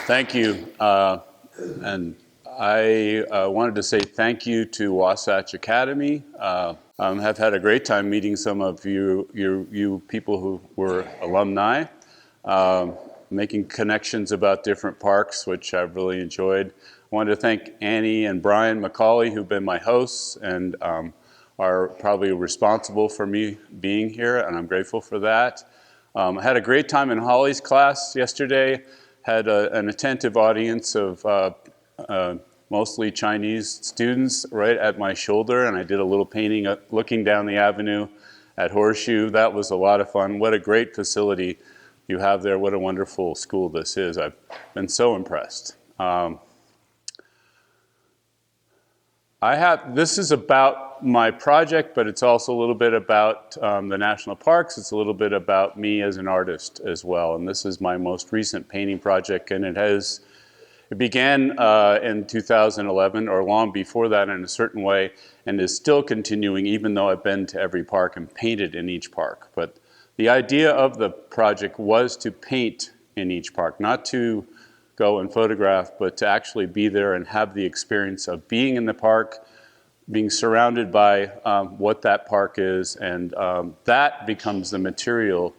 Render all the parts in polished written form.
Thank you. And I wanted to say thank you to Wasatch Academy. Have had a great time meeting some of you people who were alumni, making connections about different parks, which I've really enjoyed. I wanted to thank Annie and Brian McCauley, who've been my hosts and are probably responsible for me being here, and I'm grateful for that. I had a great time in Holly's class yesterday. Had an attentive audience of mostly Chinese students right at my shoulder, and I did a little painting looking down the avenue at Horseshoe. That was a lot of fun. What a great facility you have there. What a wonderful school this is. I've been so impressed. This is about my project, but it's also a little bit about the national parks. It's a little bit about me as an artist as well. And this is my most recent painting project, and it began in 2011, or long before that in a certain way, and is still continuing even though I've been to every park and painted in each park. But the idea of the project was to paint in each park, not to go and photograph, but to actually be there and have the experience of being in the park, being surrounded by what that park is, and that becomes the material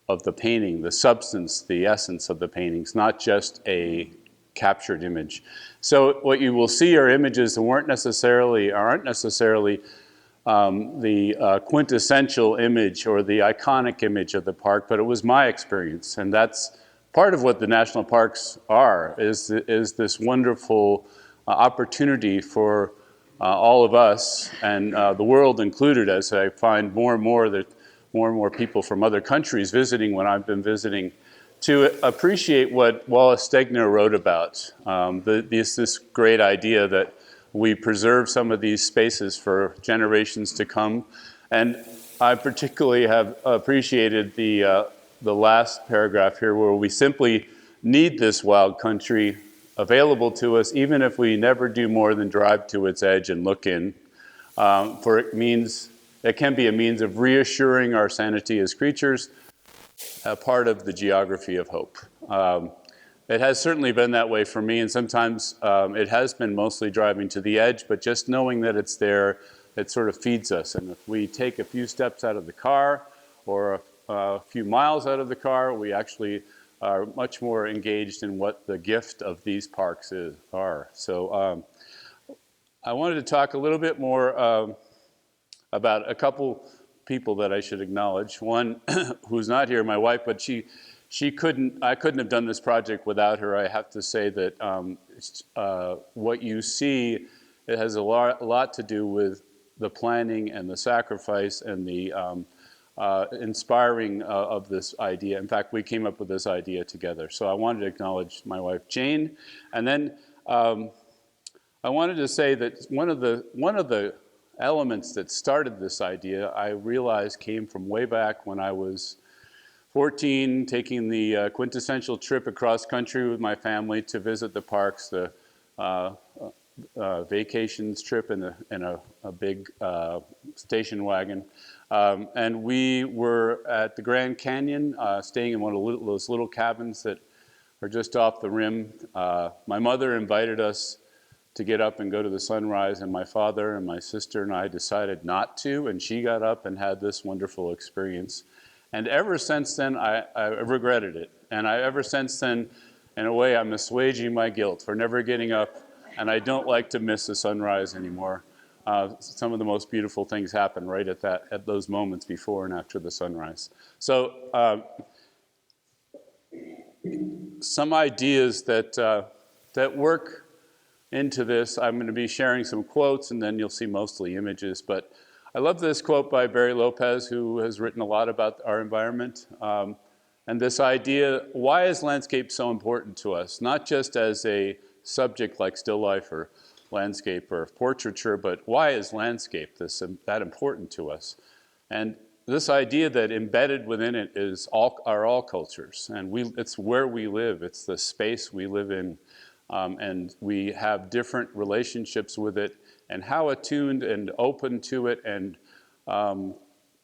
of the painting, the substance, the essence of the paintings, not just a captured image. So what you will see are images that aren't necessarily the quintessential image or the iconic image of the park, but it was my experience, and that's part of what the national parks are, is this wonderful opportunity for all of us, and the world included, as I find more and more people from other countries visiting when I've been visiting, to appreciate what Wallace Stegner wrote about, this great idea that we preserve some of these spaces for generations to come. And I particularly have appreciated the last paragraph here, where we simply need this wild country available to us, even if we never do more than drive to its edge and look in, for it can be a means of reassuring our sanity as creatures, a part of the geography of hope. It has certainly been that way for me, and sometimes it has been mostly driving to the edge, but just knowing that it's there, it sort of feeds us. And if we take a few steps out of the car, or a few miles out of the car, we actually are much more engaged in what the gift of these parks are. So I wanted to talk a little bit more about a couple people that I should acknowledge. One who's not here, my wife, but I couldn't have done this project without her. I have to say that what you see, it has a lot to do with the planning and the sacrifice and the inspiring of this idea. In fact, we came up with this idea together. So I wanted to acknowledge my wife, Jane. And then I wanted to say that one of the elements that started this idea, I realized came from way back when I was 14, taking the quintessential trip across country with my family to visit the parks, the vacations trip in a big station wagon. And we were at the Grand Canyon, staying in one of those little cabins that are just off the rim. My mother invited us to get up and go to the sunrise, and my father and my sister and I decided not to, and she got up and had this wonderful experience. And ever since then, I regretted it. And ever since then, in a way, I'm assuaging my guilt for never getting up, and I don't like to miss the sunrise anymore. Some of the most beautiful things happen right at those moments before and after the sunrise. So some ideas that work into this. I'm going to be sharing some quotes, and then you'll see mostly images. But I love this quote by Barry Lopez, who has written a lot about our environment. And this idea, why is landscape so important to us? Not just as a subject like still life or landscape or portraiture, but why is landscape that important to us? And this idea that embedded within it are all cultures, and it's where we live, it's the space we live in, and we have different relationships with it, and how attuned and open to it and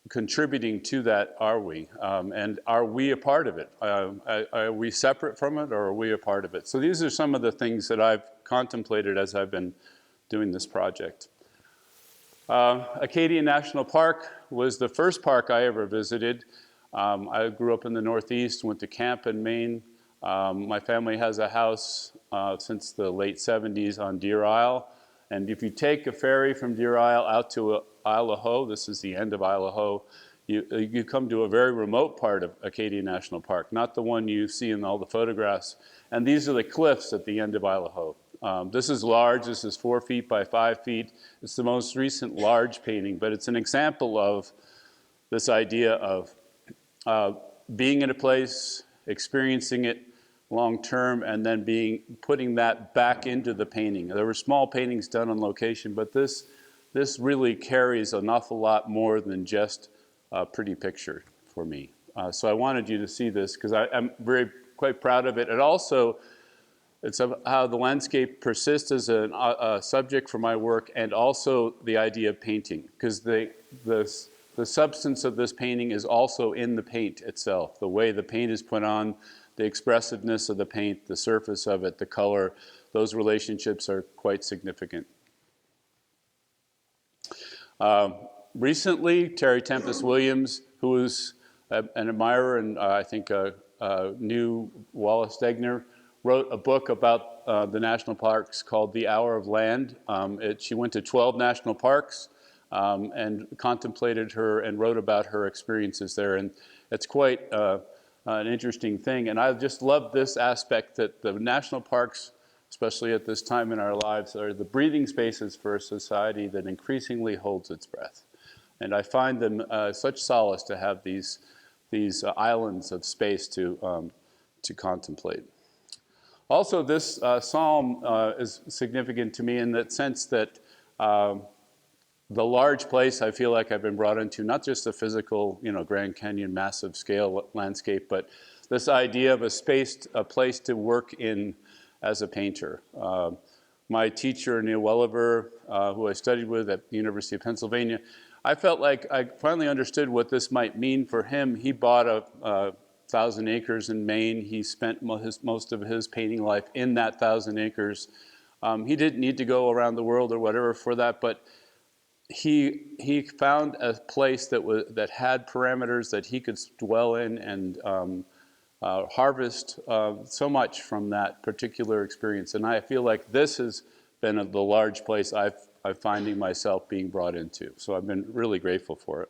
contributing to that are we? And are we a part of it? Are we separate from it, or are we a part of it? So these are some of the things that I've contemplated as I've been doing this project. Acadia National Park was the first park I ever visited. I grew up in the Northeast, went to camp in Maine. My family has a house since the late 70s on Deer Isle. And if you take a ferry from Deer Isle out to Isle of Ho, this is the end of Isle of Ho, you come to a very remote part of Acadia National Park, not the one you see in all the photographs. And these are the cliffs at the end of Isle of Ho. This is large. This is 4 feet by 5 feet. It's the most recent large painting, but it's an example of this idea of being in a place, experiencing it long term, and then putting that back into the painting. There were small paintings done on location, but this really carries an awful lot more than just a pretty picture for me. So I wanted you to see this because I'm quite proud of it. And also, it's how the landscape persists as a subject for my work, and also the idea of painting, because the substance of this painting is also in the paint itself. The way the paint is put on, the expressiveness of the paint, the surface of it, the color, those relationships are quite significant. Recently, Terry Tempest Williams, who is an admirer and I think knew Wallace Stegner, wrote a book about the national parks called The Hour of Land. She went to 12 national parks and contemplated her and wrote about her experiences there. And it's quite an interesting thing. And I just love this aspect that the national parks, especially at this time in our lives, are the breathing spaces for a society that increasingly holds its breath. And I find them such solace to have these islands of space to contemplate. Also, this psalm is significant to me in that sense that the large place I feel like I've been brought into, not just a physical, Grand Canyon massive scale landscape, but this idea of a place to work in as a painter. My teacher, Neil Welliver, who I studied with at the University of Pennsylvania, I felt like I finally understood what this might mean for him. He bought 1,000 acres in Maine. He spent most of his painting life in that 1,000 acres. He didn't need to go around the world or whatever for that, but he found a place that had parameters that he could dwell in and harvest so much from that particular experience. And I feel like this has been the large place I'm finding myself being brought into. So I've been really grateful for it.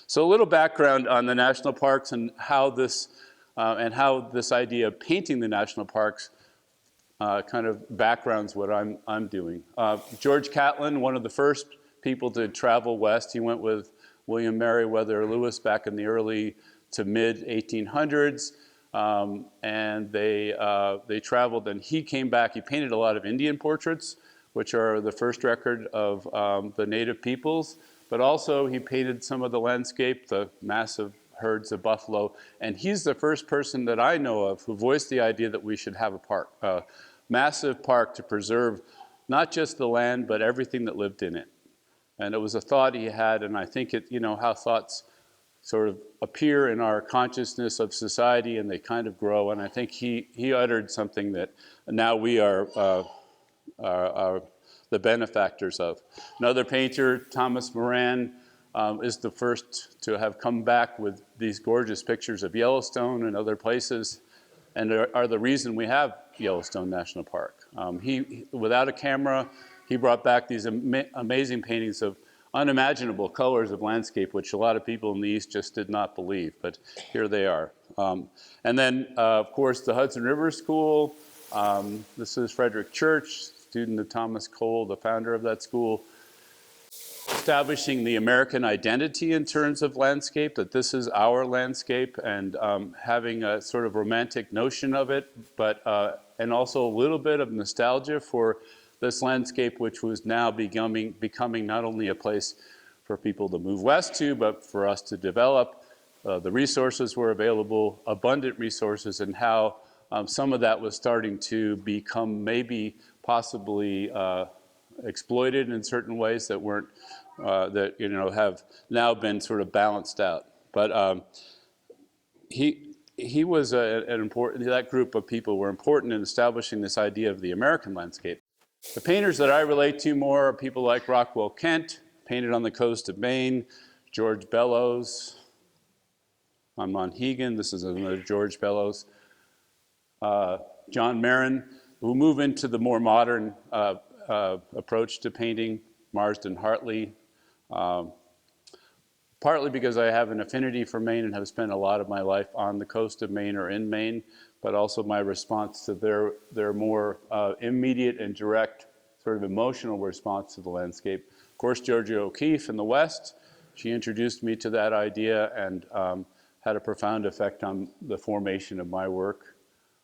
So a little background on the national parks and how this idea of painting the national parks kind of backgrounds what I'm doing. George Catlin, one of the first people to travel west, he went with William Meriwether Lewis back in the early to mid 1800s, and they traveled, and he came back. He painted a lot of Indian portraits, which are the first record of the native peoples, but also he painted some of the landscape, the massive herds of buffalo, and he's the first person that I know of who voiced the idea that we should have a park, a massive park to preserve not just the land, but everything that lived in it. And it was a thought he had, and I think how thoughts sort of appear in our consciousness of society, and they kind of grow. And I think he uttered something that now we are the benefactors of. Another painter, Thomas Moran, is the first to have come back with these gorgeous pictures of Yellowstone and other places, and are the reason we have Yellowstone National Park. He, without a camera, he brought back these amazing paintings of unimaginable colors of landscape, which a lot of people in the East just did not believe, but here they are. And then, of course, the Hudson River School. This is Frederick Church, student of Thomas Cole, the founder of that school, establishing the American identity in terms of landscape, that this is our landscape, and having a sort of romantic notion of it, but and also a little bit of nostalgia for this landscape, which was now becoming not only a place for people to move west to, but for us to develop. The resources were available, abundant resources, and how some of that was starting to become maybe possibly exploited in certain ways that weren't, that, you know, have now been sort of balanced out. But he was an important, that group of people were important in establishing this idea of the American landscape. The painters that I relate to more are people like Rockwell Kent, painted on the coast of Maine, George Bellows, on Monhegan, this is another George Bellows, John Marin, who move into the more modern approach to painting, Marsden Hartley, partly because I have an affinity for Maine and have spent a lot of my life on the coast of Maine or in Maine, but also my response to their more immediate and direct sort of emotional response to the landscape. Of course, Georgia O'Keeffe in the West, she introduced me to that idea and had a profound effect on the formation of my work.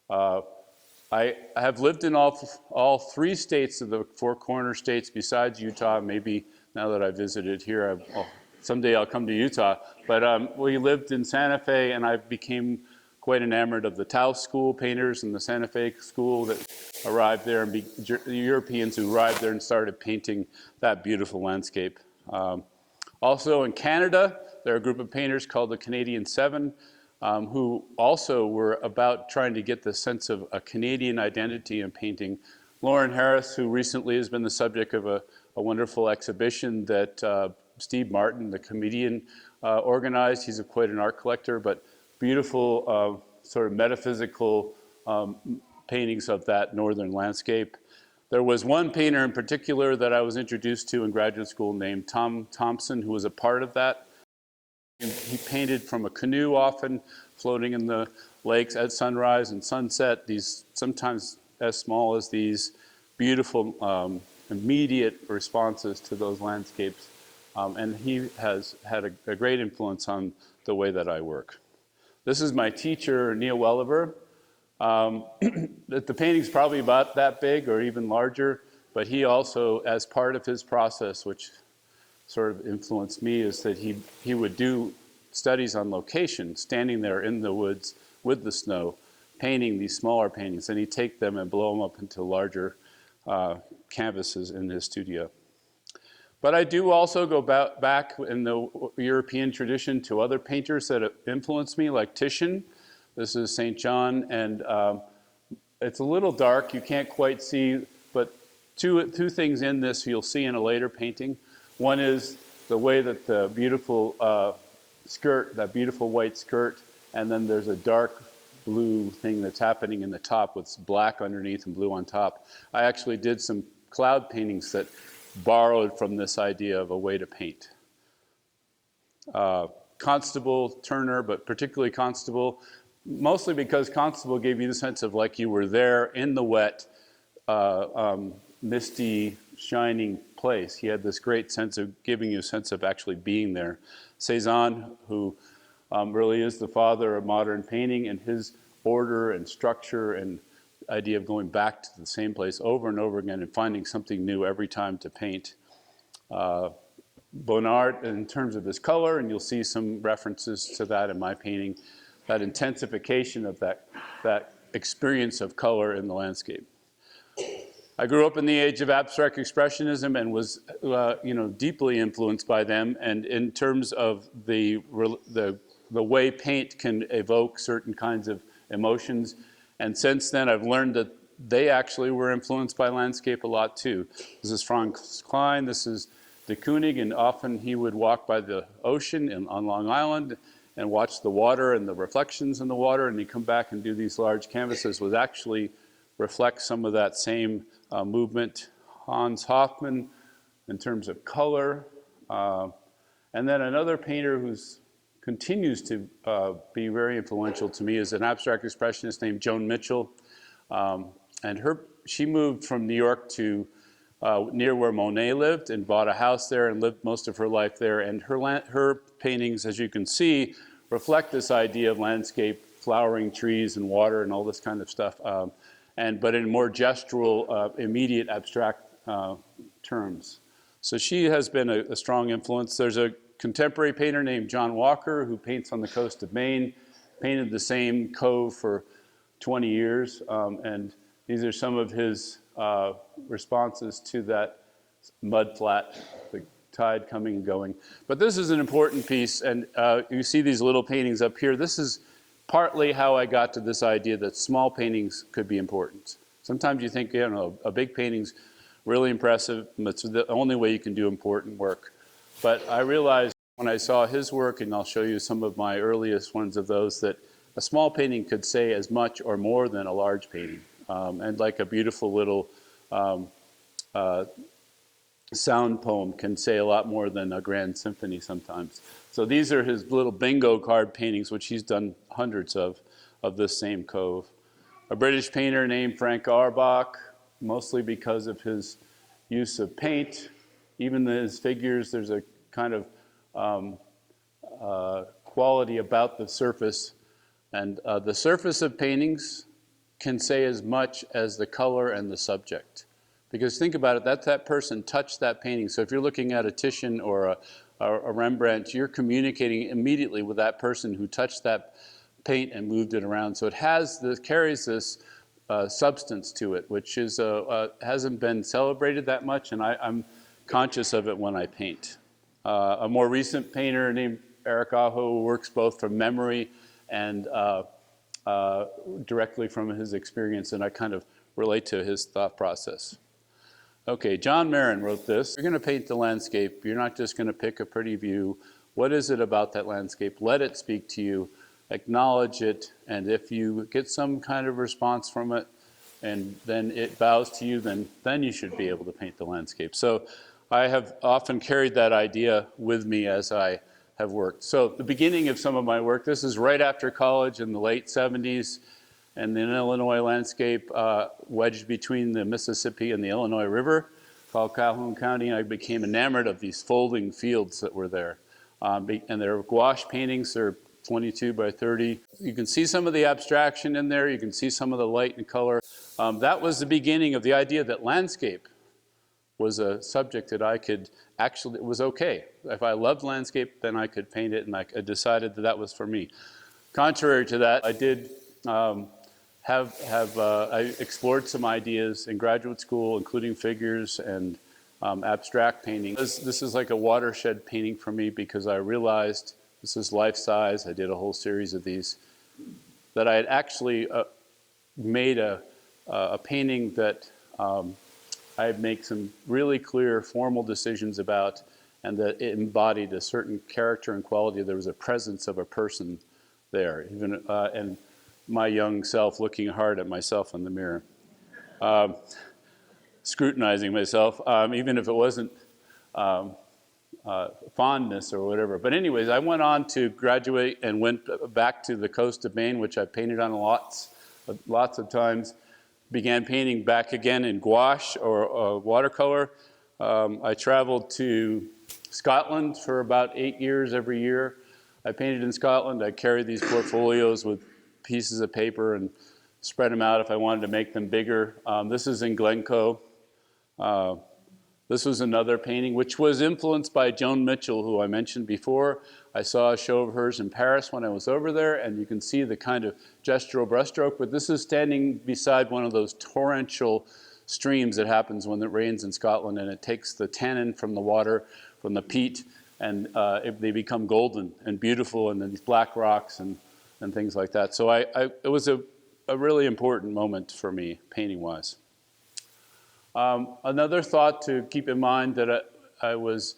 I have lived in all 3 states of the 4 corner states besides Utah. Maybe now that I visited here, someday I'll come to Utah. But we lived in Santa Fe, and I became quite enamored of the Taos School painters and the Santa Fe School that arrived there, and the Europeans who arrived there and started painting that beautiful landscape. Also in Canada, there are a group of painters called the Canadian Seven, who also were about trying to get the sense of a Canadian identity in painting. Lauren Harris, who recently has been the subject of a wonderful exhibition that Steve Martin, the comedian, organized. He's quite an art collector, but beautiful sort of metaphysical paintings of that northern landscape. There was one painter in particular that I was introduced to in graduate school named Tom Thompson, who was a part of that. He painted from a canoe often, floating in the lakes at sunrise and sunset, these sometimes as small as these beautiful immediate responses to those landscapes. And he has had a great influence on the way that I work. This is my teacher, Neil Welliver. The painting's probably about that big or even larger, but he also, as part of his process, which sort of influenced me, is that he would do studies on location, standing there in the woods with the snow, painting these smaller paintings, and he'd take them and blow them up into larger canvases in his studio. But I do also go back in the European tradition to other painters that have influenced me, like Titian. This is St. John, and it's a little dark, you can't quite see, but two things in this you'll see in a later painting. One is the way that the beautiful skirt, that beautiful white skirt, and then there's a dark blue thing that's happening in the top with black underneath and blue on top. I actually did some cloud paintings that borrowed from this idea of a way to paint. Constable, Turner, but particularly Constable, mostly because Constable gave you the sense of like you were there in the wet, misty, shining place. He had this great sense of giving you a sense of actually being there. Cezanne, who really is the father of modern painting, and his order and structure and idea of going back to the same place over and over again and finding something new every time to paint. Bonnard, in terms of his color, and you'll see some references to that in my painting, that intensification of that experience of color in the landscape. I grew up in the age of abstract expressionism and was deeply influenced by them, and in terms of the way paint can evoke certain kinds of emotions. And since then, I've learned that they actually were influenced by landscape a lot too. This is Franz Klein, this is de Kooning, and often he would walk by the ocean on Long Island and watch the water and the reflections in the water, and he'd come back and do these large canvases, would actually reflect some of that same movement. Hans Hofmann, in terms of color. And then another painter who's continues to be very influential to me is an abstract expressionist named Joan Mitchell. And she moved from New York to near where Monet lived and bought a house there and lived most of her life there. And her paintings, as you can see, reflect this idea of landscape, flowering trees and water and all this kind of stuff, but in more gestural, immediate, abstract terms. So she has been a strong influence. There's a contemporary painter named John Walker who paints on the coast of Maine, painted the same cove for 20 years, and these are some of his responses to that mud flat, the tide coming and going. But this is an important piece, and you see these little paintings up here. This is partly how I got to this idea that small paintings could be important. Sometimes you think, you know, a big painting's really impressive, but it's the only way you can do important work. But I realized when I saw his work, and I'll show you some of my earliest ones of those, that a small painting could say as much or more than a large painting. And like a beautiful little sound poem can say a lot more than a grand symphony sometimes. So these are his little bingo card paintings, which he's done hundreds of this same cove. A British painter named Frank Auerbach, mostly because of his use of paint. Even his figures, there's a kind of quality about the surface. And the surface of paintings can say as much as the color and the subject. Because think about it, that person touched that painting. So if you're looking at a Titian or a Rembrandt, you're communicating immediately with that person who touched that paint and moved it around. So it carries this substance to it, which is hasn't been celebrated that much, and I'm conscious of it when I paint. A more recent painter named Eric Aho works both from memory and directly from his experience, and I kind of relate to his thought process. Okay, John Marin wrote this. You're going to paint the landscape. You're not just going to pick a pretty view. What is it about that landscape? Let it speak to you. Acknowledge it. And if you get some kind of response from it, and then it bows to you, then you should be able to paint the landscape. So I have often carried that idea with me as I have worked. So the beginning of some of my work, this is right after college in the late 70s. And in Illinois landscape wedged between the Mississippi and the Illinois River called Calhoun County. And I became enamored of these folding fields that were there. And they're gouache paintings. They're 22 by 30. You can see some of the abstraction in there. You can see some of the light and color. That was the beginning of the idea that landscape was a subject that I could actually, it was okay. If I loved landscape, then I could paint it, and I decided that was for me. Contrary to that, I did I explored some ideas in graduate school, including figures and abstract painting. This is like a watershed painting for me because I realized, this is life size, I did a whole series of these, that I had actually made a painting that I had made some really clear formal decisions about, and that it embodied a certain character and quality. There was a presence of a person there, even and my young self looking hard at myself in the mirror, scrutinizing myself, even if it wasn't fondness or whatever. But anyways, I went on to graduate and went back to the coast of Maine, which I painted on lots of times. Began painting back again in gouache or watercolor. I traveled to Scotland for about 8 years every year. I painted in Scotland. I carried these portfolios with pieces of paper and spread them out if I wanted to make them bigger. This is in Glencoe. This was another painting which was influenced by Joan Mitchell, who I mentioned before. I saw a show of hers in Paris when I was over there, and you can see the kind of gestural brushstroke, but this is standing beside one of those torrential streams that happens when it rains in Scotland, and it takes the tannin from the water, from the peat, and they become golden and beautiful, and then these black rocks and things like that. So it was a really important moment for me, painting-wise. Another thought to keep in mind that I was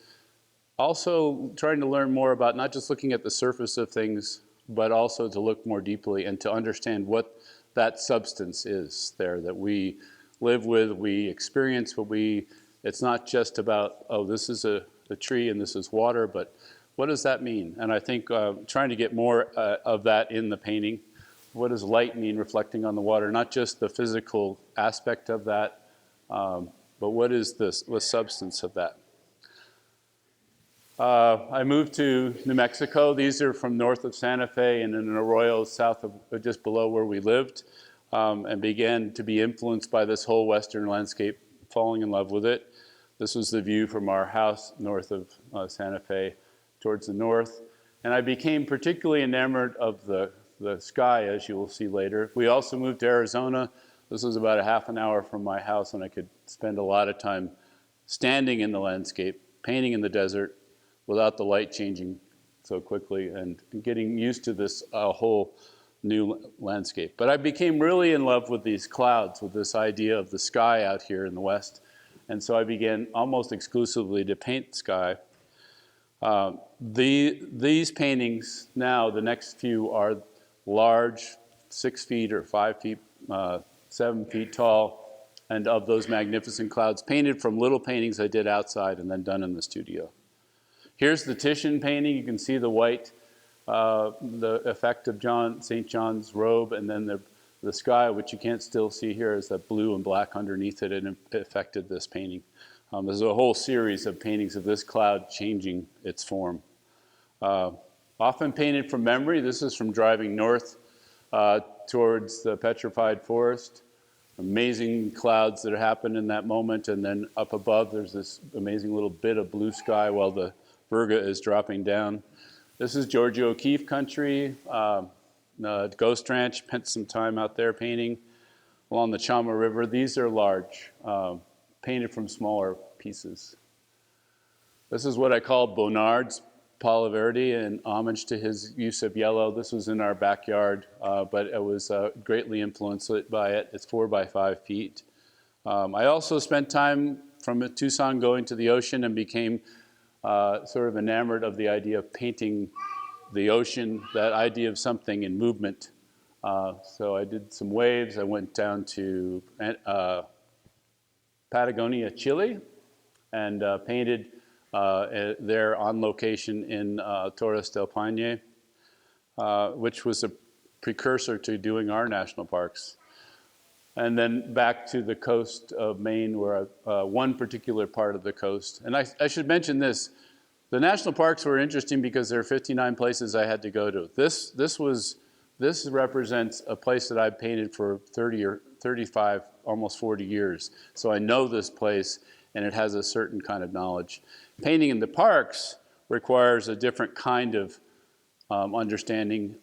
also trying to learn more about, not just looking at the surface of things, but also to look more deeply and to understand what that substance is there that we live with, we experience, it's not just about, oh, this is a tree and this is water, but what does that mean? And I think trying to get more of that in the painting. What does light mean reflecting on the water? Not just the physical aspect of that, but what is the substance of that? I moved to New Mexico. These are from north of Santa Fe and in Arroyo, south of, just below where we lived, and began to be influenced by this whole western landscape, falling in love with it. This was the view from our house north of Santa Fe towards the north. And I became particularly enamored of the sky, as you will see later. We also moved to Arizona. This was about a half an hour from my house, and I could spend a lot of time standing in the landscape, painting in the desert without the light changing so quickly, and getting used to this whole new landscape. But I became really in love with these clouds, with this idea of the sky out here in the west. And so I began almost exclusively to paint sky. These paintings now, the next few, are large, 6 feet or 5 feet, 7 feet tall, and of those magnificent clouds, painted from little paintings I did outside and then done in the studio. Here's the Titian painting. You can see the white, the effect of St. John's robe, and then the sky, which you can't still see here, is that blue and black underneath it, and it affected this painting. There's a whole series of paintings of this cloud changing its form. Often painted from memory. This is from driving north towards the petrified forest. Amazing clouds that happen in that moment, and then up above there's this amazing little bit of blue sky while the Virga is dropping down. This is Georgia O'Keeffe country, Ghost Ranch. Spent some time out there painting along the Chama River. These are large, painted from smaller pieces. This is what I call Bonnard's Palo Verde, in homage to his use of yellow. This was in our backyard, but it was greatly influenced by it. It's 4 by 5 feet. I also spent time from Tucson going to the ocean and became sort of enamored of the idea of painting the ocean, that idea of something in movement. So I did some waves. I went down to Patagonia, Chile, and painted there on location in Torres del Paine, which was a precursor to doing our national parks. And then back to the coast of Maine, where one particular part of the coast. And I should mention this. The national parks were interesting because there are 59 places I had to go to. This represents a place that I've painted for 30 or 35, almost 40 years. So I know this place, and it has a certain kind of knowledge. Painting in the parks requires a different kind of understanding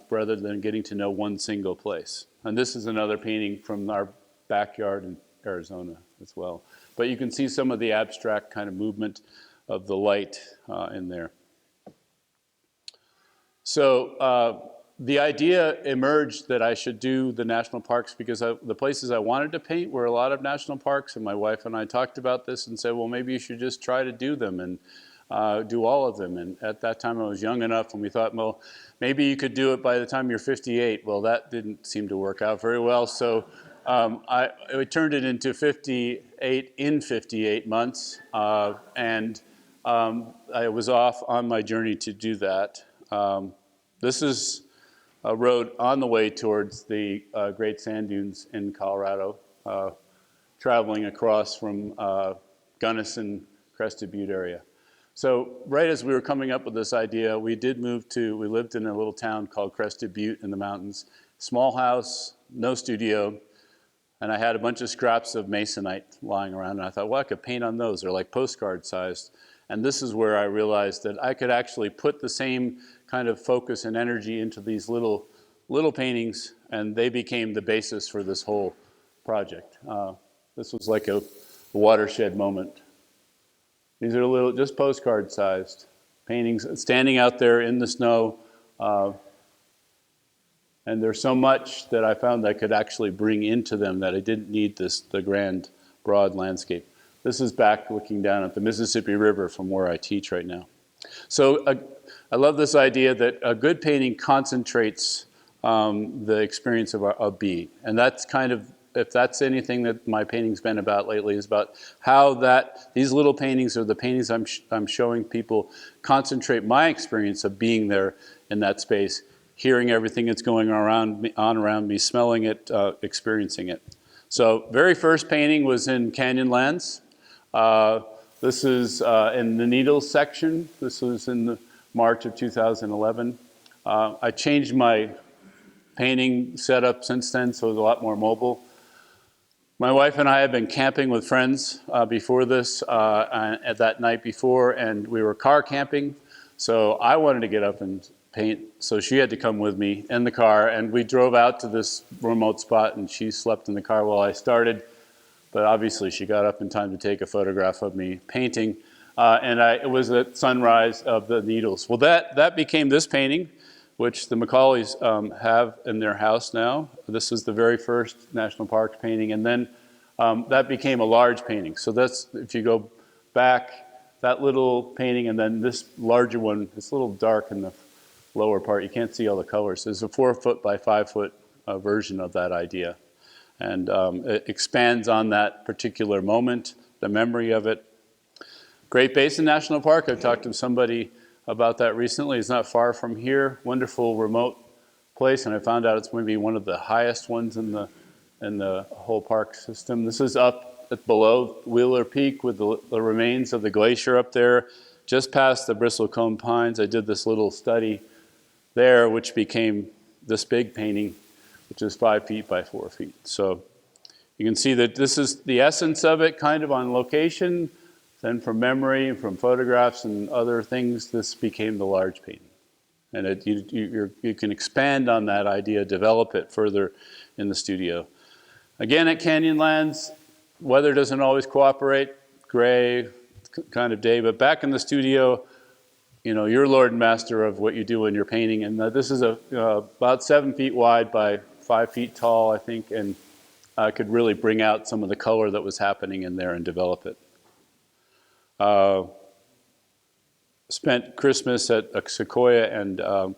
rather than getting to know one single place. And this is another painting from our backyard in Arizona as well. But you can see some of the abstract kind of movement of the light in there. So the idea emerged that I should do the national parks because the places I wanted to paint were a lot of national parks, and my wife and I talked about this and said, well, maybe you should just try to do them and do all of them. And at that time I was young enough, and we thought, well, maybe you could do it by the time you're 58. Well, that didn't seem to work out very well, so I turned it into 58 in 58 months, and I was off on my journey to do that. This is a road on the way towards the Great Sand Dunes in Colorado, traveling across from Gunnison, Crested Butte area. So right as we were coming up with this idea, we lived in a little town called Crested Butte in the mountains. Small house, no studio, and I had a bunch of scraps of masonite lying around, and I thought, well, I could paint on those. They're like postcard sized. And this is where I realized that I could actually put the same kind of focus and energy into these little paintings, and they became the basis for this whole project. This was like a watershed moment. These are just postcard sized paintings standing out there in the snow. And there's so much that I found I could actually bring into them that I didn't need the grand, broad landscape. This is back looking down at the Mississippi River from where I teach right now. So I love this idea that a good painting concentrates the experience of a being. And that's kind of, if that's anything that my painting's been about lately, is about how these little paintings, or the paintings I'm showing people, concentrate my experience of being there in that space, hearing everything that's going on around me, smelling it, experiencing it. So very first painting was in Canyonlands. This is in the Needles section. This was in March of 2011. I changed my painting setup since then, so it's a lot more mobile. My wife and I had been camping with friends before this, at that night before, and we were car camping. So I wanted to get up and paint, so she had to come with me in the car, and we drove out to this remote spot, and she slept in the car while I started. but obviously she got up in time to take a photograph of me painting. And it was at sunrise of the needles. Well, that became this painting, which the Macaulays have in their house now. This was the very first National Park painting, and then that became a large painting. So that's, if you go back, that little painting, and then this larger one, it's a little dark in the lower part. You can't see all the colors. It's a 4 foot by 5 foot version of that idea. And it expands on that particular moment, the memory of it. Great Basin National Park, I've talked to somebody about that recently. It's not far from here, wonderful remote place, and I found out it's maybe one of the highest ones in the whole park system. This is up at below Wheeler Peak with the remains of the glacier up there, just past the bristlecone pines. I did this little study there, which became this big painting, which is 5 feet by 4 feet. So you can see that this is the essence of it, kind of on location. Then from memory, from photographs and other things, this became the large painting. And you can expand on that idea, develop it further in the studio. Again, at Canyonlands, weather doesn't always cooperate, gray kind of day, but back in the studio, you know, you're Lord and Master of what you do when you're painting. And this is about 7 feet wide by 5 feet tall, I think, and I could really bring out some of the color that was happening in there and develop it. Spent Christmas at Sequoia and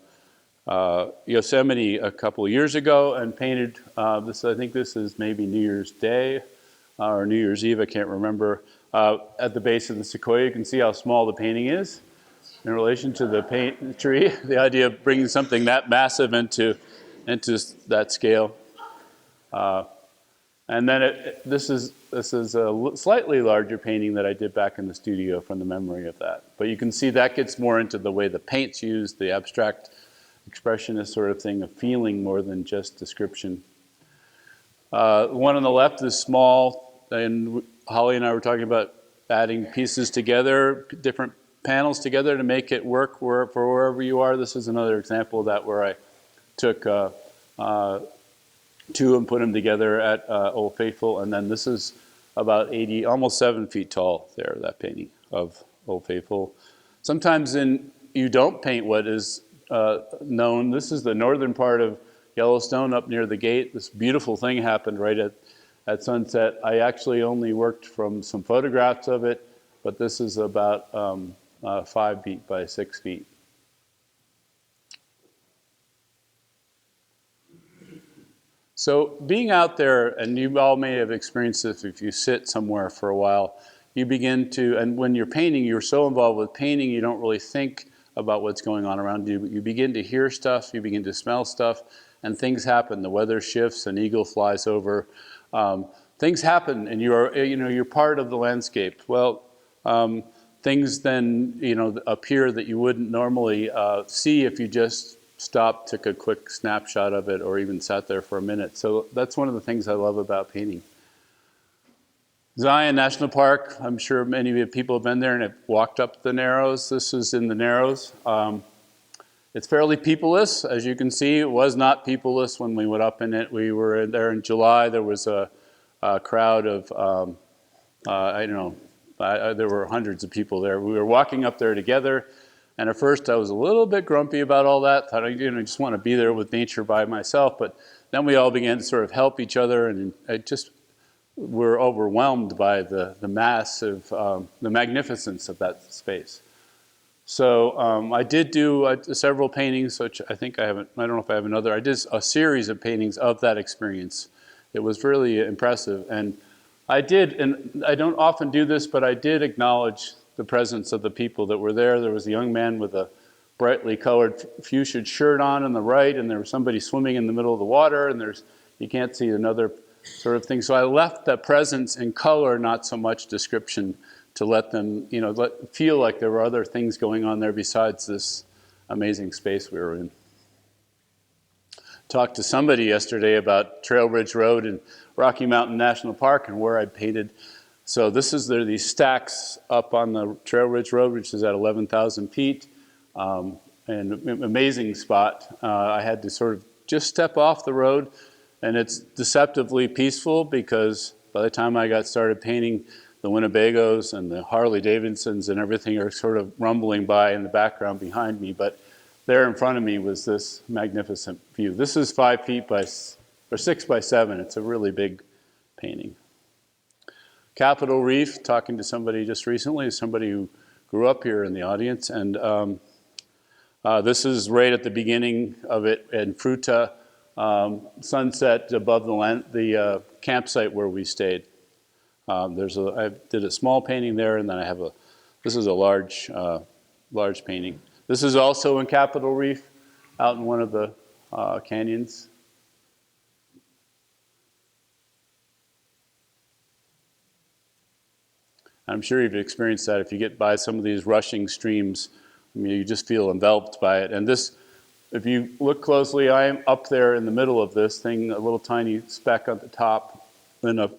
Yosemite a couple of years ago and painted this. I think this is maybe New Year's Day or New Year's Eve, I can't remember. At the base of the Sequoia, you can see how small the painting is in relation to the paint tree. The idea of bringing something that massive into that scale. And then this is a slightly larger painting that I did back in the studio from the memory of that. But you can see that gets more into the way the paint's used, the abstract expressionist sort of thing of feeling more than just description. One on the left is small, and Holly and I were talking about adding pieces together, different panels together to make it work for wherever you are. This is another example of that where I took two and put them together at Old Faithful, and then this is about 80, almost 7 feet tall there, that painting of Old Faithful. Sometimes you don't paint what is known. This is the northern part of Yellowstone up near the gate. This beautiful thing happened right at sunset. I actually only worked from some photographs of it, but this is about 5 feet by 6 feet. So being out there, and you all may have experienced this if you sit somewhere for a while, you begin to, and when you're painting, you're so involved with painting, you don't really think about what's going on around you. You begin to hear stuff, you begin to smell stuff, and things happen. The weather shifts, an eagle flies over. Things happen, and you're part of the landscape. Well, things then appear that you wouldn't normally see if you just stopped, took a quick snapshot of it, or even sat there for a minute. So that's one of the things I love about painting. Zion National Park, I'm sure many people have been there and have walked up the Narrows. This is in the Narrows. It's fairly peopleless, as you can see. It was not peopleless when we went up in it. We were there in July. There was a crowd of, I don't know, there were hundreds of people there. We were walking up there together. And at first I was a little bit grumpy about all that. Thought I just want to be there with nature by myself. But then we all began to sort of help each other, and we're overwhelmed by the massive, the magnificence of that space. So I did do several paintings, which I think I don't know if I have another. I did a series of paintings of that experience. It was really impressive. And I don't often do this, but I did acknowledge the presence of the people that were there. There was a young man with a brightly colored fuchsia shirt on the right, and there was somebody swimming in the middle of the water, and you can't see another sort of thing. So I left that presence in color, not so much description, to let them feel like there were other things going on there besides this amazing space we were in. Talked to somebody yesterday about Trail Ridge Road and Rocky Mountain National Park and where I painted. So there are these stacks up on the Trail Ridge Road, which is at 11,000 feet, and an amazing spot. I had to sort of just step off the road, and it's deceptively peaceful because by the time I got started painting, the Winnebagos and the Harley Davidsons and everything are sort of rumbling by in the background behind me. But there in front of me was this magnificent view. This is 5 feet by, or 6 by 7. It's a really big painting. Capitol Reef, talking to somebody just recently, somebody who grew up here in the audience. And this is right at the beginning of it in Fruta, sunset above the campsite where we stayed. I did a small painting there, and then I have this is a large painting. This is also in Capitol Reef, out in one of the canyons. I'm sure you've experienced that. If you get by some of these rushing streams, I mean, you just feel enveloped by it. And this, if you look closely, I am up there in the middle of this thing, a little tiny speck on the top, and a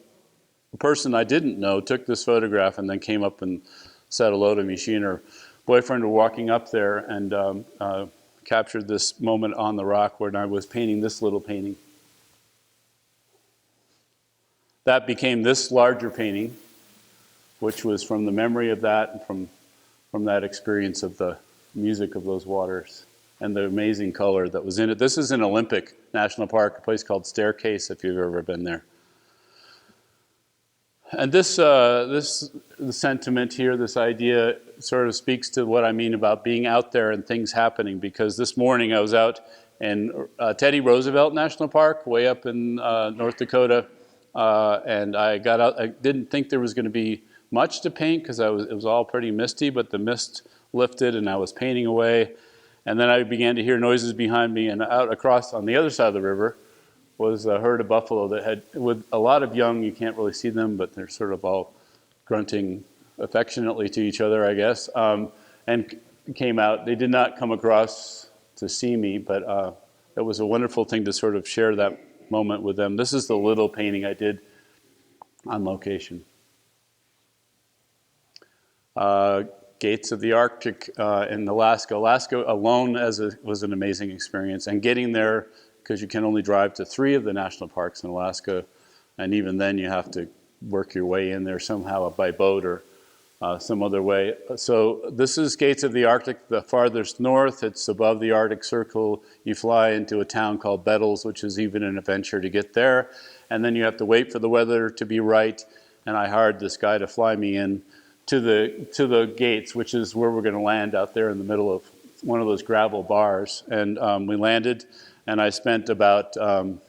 person I didn't know took this photograph and then came up and said hello to me. She and her boyfriend were walking up there and captured this moment on the rock where I was painting this little painting. That became this larger painting, which was from the memory of that and from that experience of the music of those waters and the amazing color that was in it. This is in Olympic National Park, a place called Staircase, if you've ever been there. And this the sentiment here, this idea sort of speaks to what I mean about being out there and things happening, because this morning I was out in Teddy Roosevelt National Park, way up in North Dakota, and I got out. I didn't think there was going to be much to paint because it was all pretty misty, but the mist lifted and I was painting away. And then I began to hear noises behind me, and out across on the other side of the river was a herd of buffalo that had, with a lot of young, you can't really see them, but they're sort of all grunting affectionately to each other, I guess, and came out. They did not come across to see me, but it was a wonderful thing to sort of share that moment with them. This is the little painting I did on location. Gates of the Arctic in Alaska. Alaska alone was an amazing experience, and getting there, because you can only drive to 3 of the national parks in Alaska, and even then you have to work your way in there somehow by boat or some other way. So this is Gates of the Arctic, the farthest north. It's above the Arctic Circle. You fly into a town called Bettles, which is even an adventure to get there, and then you have to wait for the weather to be right, and I hired this guy to fly me in to the gates, which is where we're going to land out there in the middle of one of those gravel bars. And we landed, and I spent about 2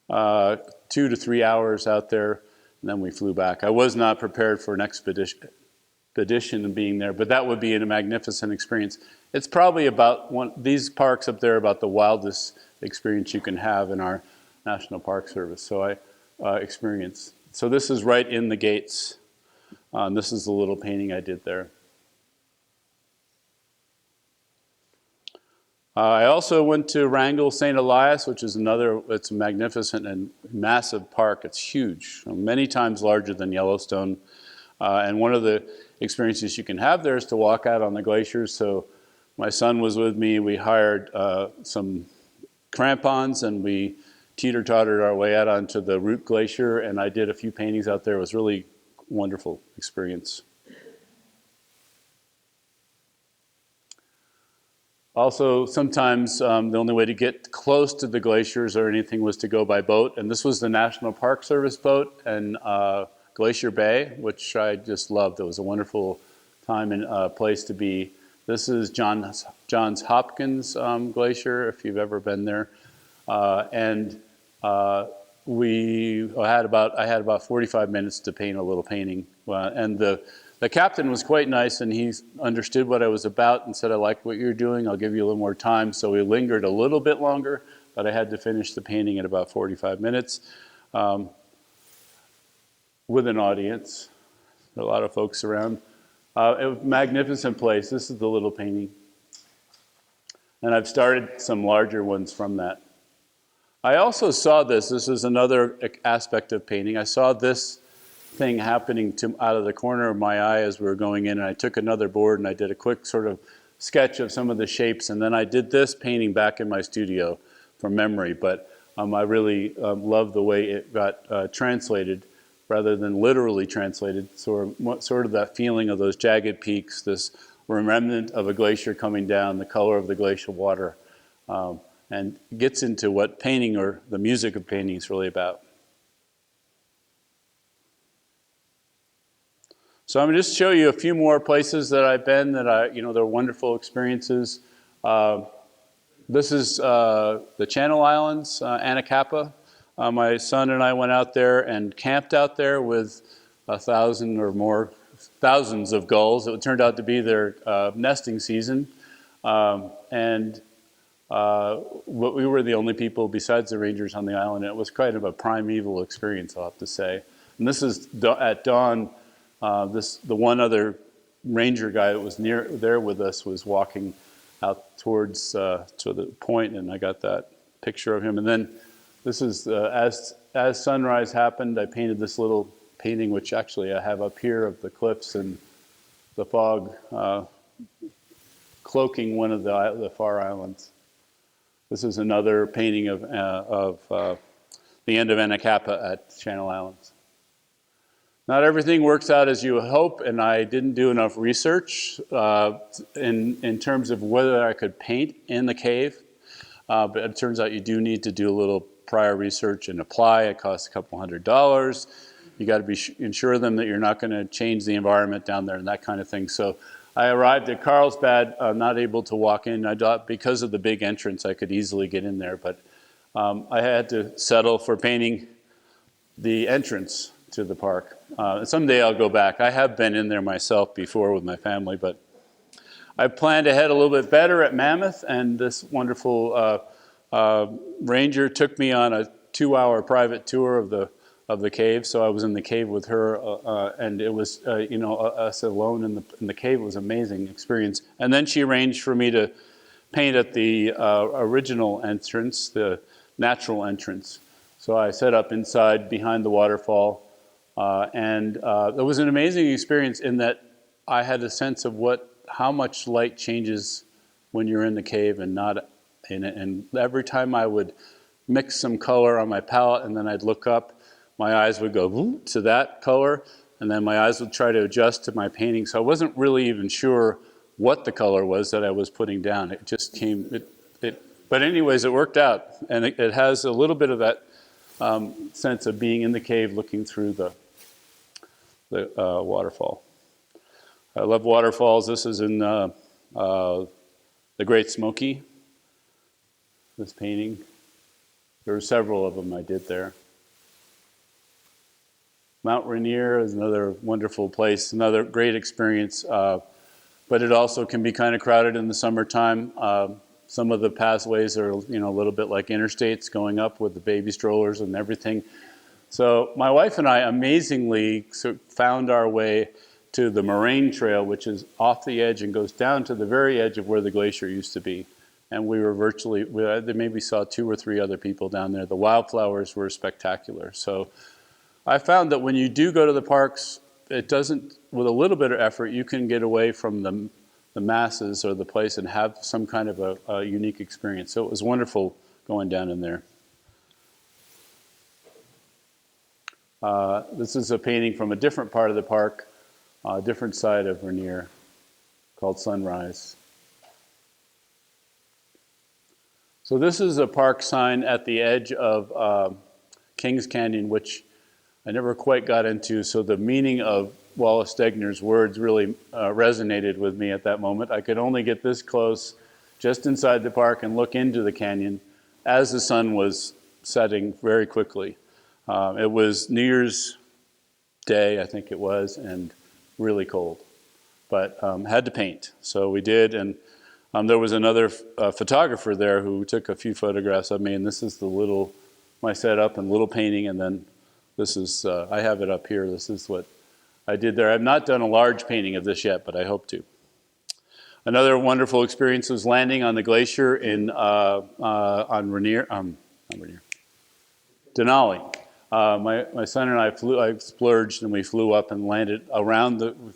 to 3 hours out there, and then we flew back. I was not prepared for an expedition and being there, but that would be a magnificent experience. It's probably about these parks up there about the wildest experience you can have in our National Park Service. So I experienced. So this is right in the gates. This is the little painting I did there. I also went to Wrangell St. Elias, which is it's a magnificent and massive park. It's huge, many times larger than Yellowstone. And one of the experiences you can have there is to walk out on the glaciers. So my son was with me. We hired some crampons, and we teeter-tottered our way out onto the Root Glacier, and I did a few paintings out there. It was really wonderful experience. Also, sometimes the only way to get close to the glaciers or anything was to go by boat, and this was the National Park Service boat in Glacier Bay, which I just loved. It was a wonderful time and place to be. This is Johns Hopkins Glacier, if you've ever been there, and I had about 45 minutes to paint a little painting, and the captain was quite nice, and he understood what I was about and said, "I like what you're doing. I'll give you a little more time." So we lingered a little bit longer, but I had to finish the painting in about 45 minutes with an audience, a lot of folks around. A magnificent place. This is the little painting, and I've started some larger ones from that. I also saw this. This is another aspect of painting. I saw this thing happening out of the corner of my eye as we were going in, and I took another board and I did a quick sort of sketch of some of the shapes, and then I did this painting back in my studio from memory. But I really love the way it got translated rather than literally translated, sort of that feeling of those jagged peaks, this remnant of a glacier coming down, the color of the glacial water, and gets into what painting or the music of painting is really about. So I'm going to just show you a few more places that I've been that they're wonderful experiences. This is the Channel Islands, Anacapa. My son and I went out there and camped out there with 1,000 or more, thousands of gulls. It turned out to be their nesting season. We were the only people besides the rangers on the island. It was kind of a primeval experience, I'll have to say. And this is at dawn. The one other ranger guy that was there with us was walking out towards to the point, and I got that picture of him. And then this is as sunrise happened, I painted this little painting, which actually I have up here, of the cliffs and the fog cloaking one of the far islands. This is another painting of the end of Anacapa at Channel Islands. Not everything works out as you hope, and I didn't do enough research in terms of whether I could paint in the cave. But it turns out you do need to do a little prior research and apply. It costs a couple $100. You got to ensure them that you're not going to change the environment down there and that kind of thing. So I arrived at Carlsbad, not able to walk in. I thought because of the big entrance I could easily get in there, but I had to settle for painting the entrance to the park. Someday I'll go back. I have been in there myself before with my family, but I planned ahead a little bit better at Mammoth, and this wonderful ranger took me on a 2-hour private tour of the cave. So I was in the cave with her, and it was us alone in the cave. It was an amazing experience. And then she arranged for me to paint at the original entrance, the natural entrance. So I set up inside behind the waterfall. And it was an amazing experience in that I had a sense of how much light changes when you're in the cave and not in it. And every time I would mix some color on my palette and then I'd look up, my eyes would go to that color, and then my eyes would try to adjust to my painting. So I wasn't really even sure what the color was that I was putting down. It just came, but anyways, it worked out. And it has a little bit of that sense of being in the cave looking through the waterfall. I love waterfalls. This is in the Great Smoky, this painting. There were several of them I did there. Mount Rainier is another wonderful place, another great experience, but it also can be kind of crowded in the summertime. Some of the pathways are, a little bit like interstates going up with the baby strollers and everything. So my wife and I amazingly found our way to the Moraine Trail, which is off the edge and goes down to the very edge of where the glacier used to be. And we were they maybe saw 2 or 3 other people down there. The wildflowers were spectacular. So I found that when you do go to the parks, with a little bit of effort, you can get away from the masses or the place and have some kind of a unique experience. So it was wonderful going down in there. This is a painting from a different part of the park, a different side of Rainier, called Sunrise. So this is a park sign at the edge of Kings Canyon, which I never quite got into. So the meaning of Wallace Stegner's words really resonated with me at that moment. I could only get this close, just inside the park, and look into the canyon as the sun was setting very quickly. It was New Year's Day, I think it was, and really cold, but had to paint. So we did, and there was another photographer there who took a few photographs of me, and this is my setup and little painting, and then this is, I have it up here. This is what I did there. I've not done a large painting of this yet, but I hope to. Another wonderful experience was landing on the glacier on Rainier, Denali. My son and I splurged, and we flew up and landed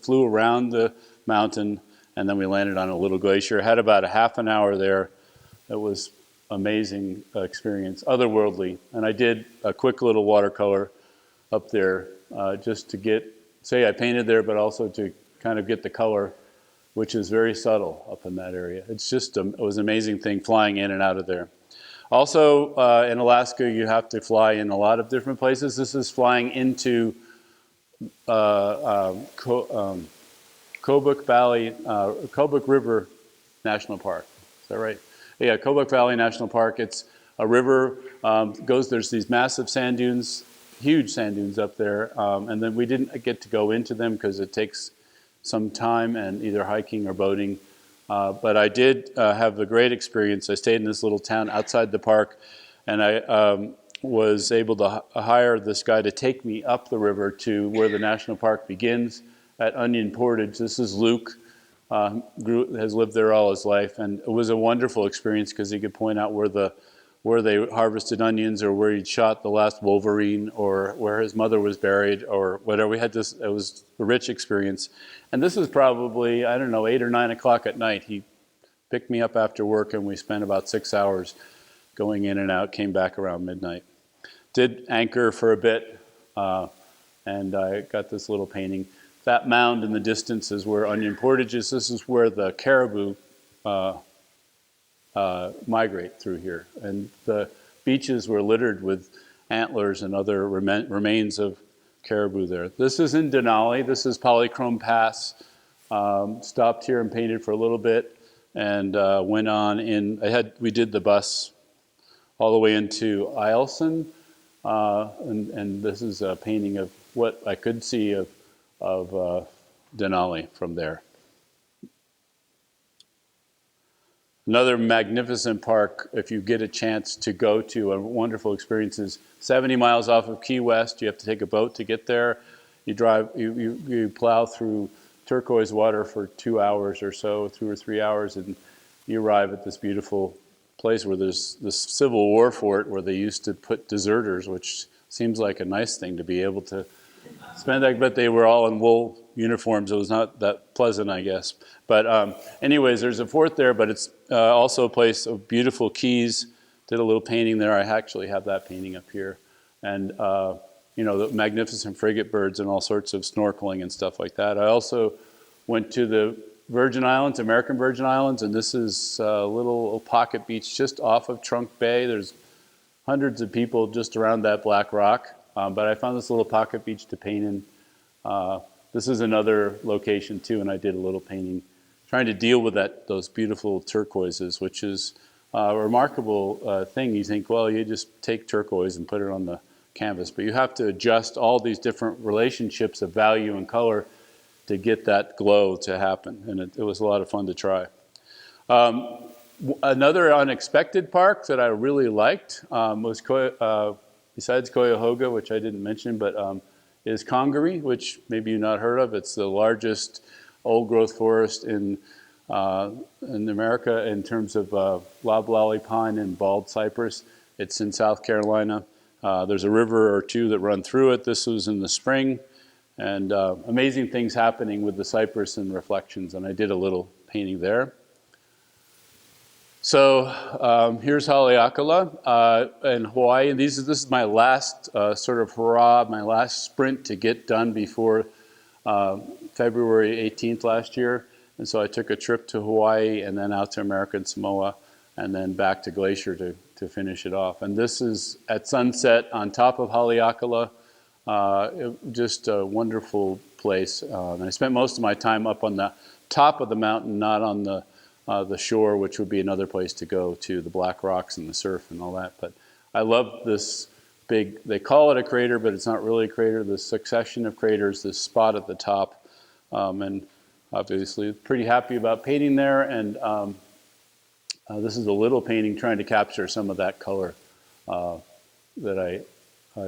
flew around the mountain, and then we landed on a little glacier. Had about a half an hour there. It was amazing experience, otherworldly. And I did a quick little watercolor up there just to get, say I painted there, but also to kind of get the color, which is very subtle up in that area. It's just, it was an amazing thing flying in and out of there. Also, in Alaska, you have to fly in a lot of different places. This is flying into Kobuk River National Park. Is that right? Yeah, Kobuk Valley National Park. It's a river, there's these massive sand dunes, huge sand dunes up there. And then we didn't get to go into them because it takes some time and either hiking or boating. But I did have a great experience. I stayed in this little town outside the park, and I was able to hire this guy to take me up the river to where the national park begins at Onion Portage. This is Luke, has lived there all his life, and it was a wonderful experience because he could point out where they harvested onions, or where he'd shot the last wolverine, or where his mother was buried, or whatever. We had this, it was a rich experience. And this was probably, I don't know, 8 or 9 o'clock at night. He picked me up after work, and we spent about 6 hours going in and out, came back around midnight. Did anchor for a bit, and I got this little painting. That mound in the distance is where Onion Portage is. This is where the caribou migrate through here. And the beaches were littered with antlers and other remains of caribou there. This is in Denali. This is Polychrome Pass. Stopped here and painted for a little bit, and went on in. We did the bus all the way into Eielson, and this is a painting of what I could see of Denali from there. Another magnificent park, if you get a chance to go to, a wonderful experience, is 70 miles off of Key West. You have to take a boat to get there. You drive, you plow through turquoise water for 2 hours or so, 2 or 3 hours, and you arrive at this beautiful place where there's this Civil War fort where they used to put deserters, which seems like a nice thing to be able to spend that, but they were all in wool uniforms. It was not that pleasant, I guess. But anyways, there's a fort there, but it's also a place of beautiful keys. Did a little painting there. I actually have that painting up here. And, you know, the magnificent frigate birds and all sorts of snorkeling and stuff like that. I also went to the Virgin Islands, American Virgin Islands, and this is a little pocket beach just off of Trunk Bay. There's hundreds of people just around that black rock. But I found this little pocket beach to paint in. This is another location too, and I did a little painting trying to deal with those beautiful turquoises, which is a remarkable thing. You think, well, you just take turquoise and put it on the canvas, but you have to adjust all these different relationships of value and color to get that glow to happen, and it was a lot of fun to try. Another unexpected park that I really liked was besides Cuyahoga, which I didn't mention, but is Congaree, which maybe you've not heard of. It's the largest old-growth forest in America in terms of loblolly pine and bald cypress. It's in South Carolina. There's a river or two that run through it. This was in the spring, and amazing things happening with the cypress and reflections, and I did a little painting there. So here's Haleakala in Hawaii. This is my last sort of hurrah, my last sprint to get done before February 18th last year. And so I took a trip to Hawaii and then out to American Samoa and then back to Glacier to finish it off. And this is at sunset on top of Haleakala. Just a wonderful place. And I spent most of my time up on the top of the mountain, not on the shore, which would be another place to go to, the black rocks and the surf and all that. But I love this big, they call it a crater, but it's not really a crater, this succession of craters, this spot at the top. And obviously pretty happy about painting there. And this is a little painting trying to capture some of that color that I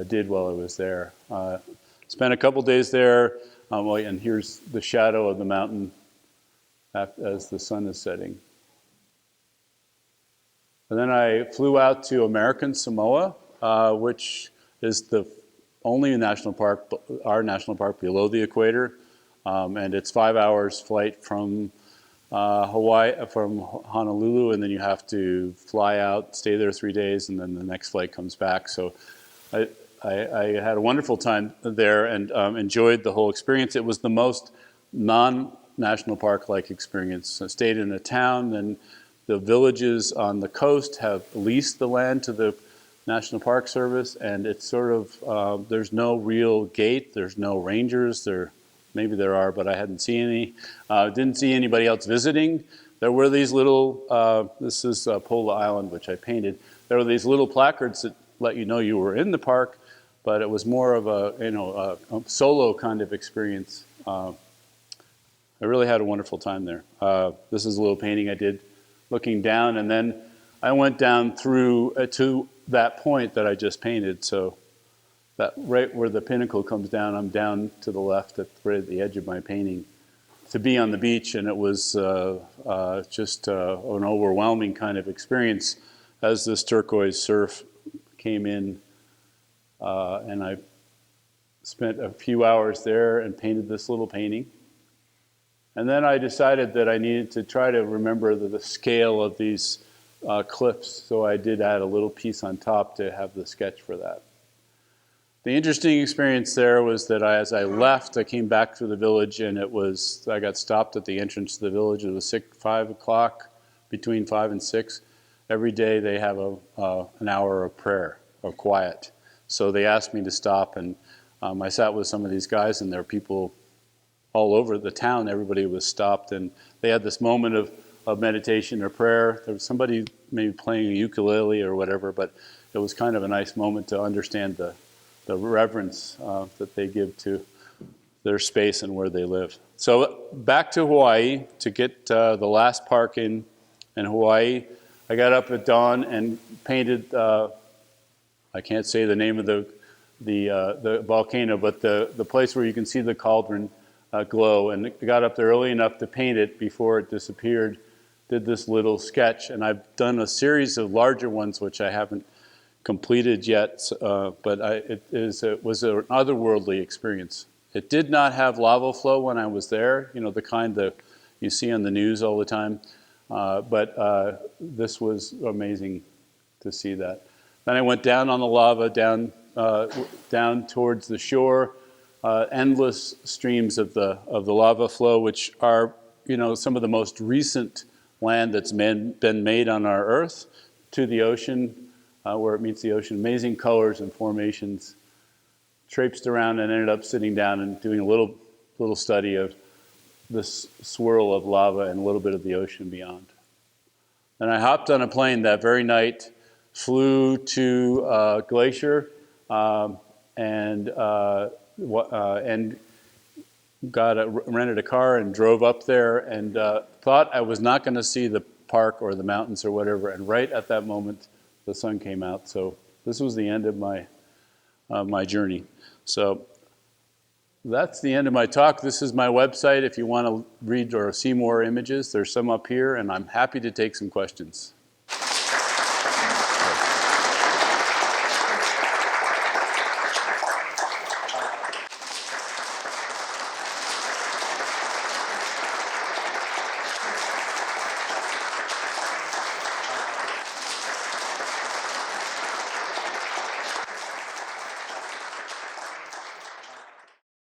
did while I was there. Spent a couple days there, and here's the shadow of the mountain as the sun is setting. And then I flew out to American Samoa, which is the only national park, our national park below the equator. And it's 5 hours flight from Hawaii from Honolulu, and then you have to fly out, stay there 3 days, and then the next flight comes back. So I had a wonderful time there and enjoyed the whole experience. It was the most non-national park-like experience. I stayed in a town, and the villages on the coast have leased the land to the National Park Service, and it's sort of, there's no real gate, there's no rangers, maybe there are, but I hadn't seen any. Didn't see anybody else visiting. There were these little, this is Pola Island, which I painted. There were these little placards that let you know you were in the park, but it was more of a solo kind of experience. I really had a wonderful time there. This is a little painting I did looking down, and then I went down through to that point that I just painted. So that right where the pinnacle comes down, I'm down to the left right at the edge of my painting to be on the beach, and it was just an overwhelming kind of experience as this turquoise surf came in, and I spent a few hours there and painted this little painting. And then I decided that I needed to try to remember the scale of these cliffs, so I did add a little piece on top to have the sketch for that. The interesting experience there was that as I left, I came back to the village, and I got stopped at the entrance to the village. It was 5 o'clock, between 5 and 6. Every day they have an hour of prayer, of quiet. So they asked me to stop, and I sat with some of these guys, and there were people all over the town. Everybody was stopped, and they had this moment of meditation or prayer. There was somebody maybe playing a ukulele or whatever, but it was kind of a nice moment to understand the reverence that they give to their space and where they live. So back to Hawaii to get the last park in Hawaii. I got up at dawn and painted, I can't say the name of the volcano, but the place where you can see the cauldron glow, and I got up there early enough to paint it before it disappeared. Did this little sketch, and I've done a series of larger ones which I haven't completed yet, but it was an otherworldly experience. It did not have lava flow when I was there, the kind that you see on the news all the time, but this was amazing to see that. Then I went down on the lava, down towards the shore, endless streams of the lava flow, which are some of the most recent land that's been made on our Earth, to the ocean, where it meets the ocean. Amazing colors and formations. Traipsed around and ended up sitting down and doing a little study of this swirl of lava and a little bit of the ocean beyond. And I hopped on a plane that very night, flew to Glacier, and rented a car and drove up there, and thought I was not going to see the park or the mountains or whatever. And right at that moment, the sun came out. So this was the end of my journey. So that's the end of my talk. This is my website. If you want to read or see more images, there's some up here, and I'm happy to take some questions.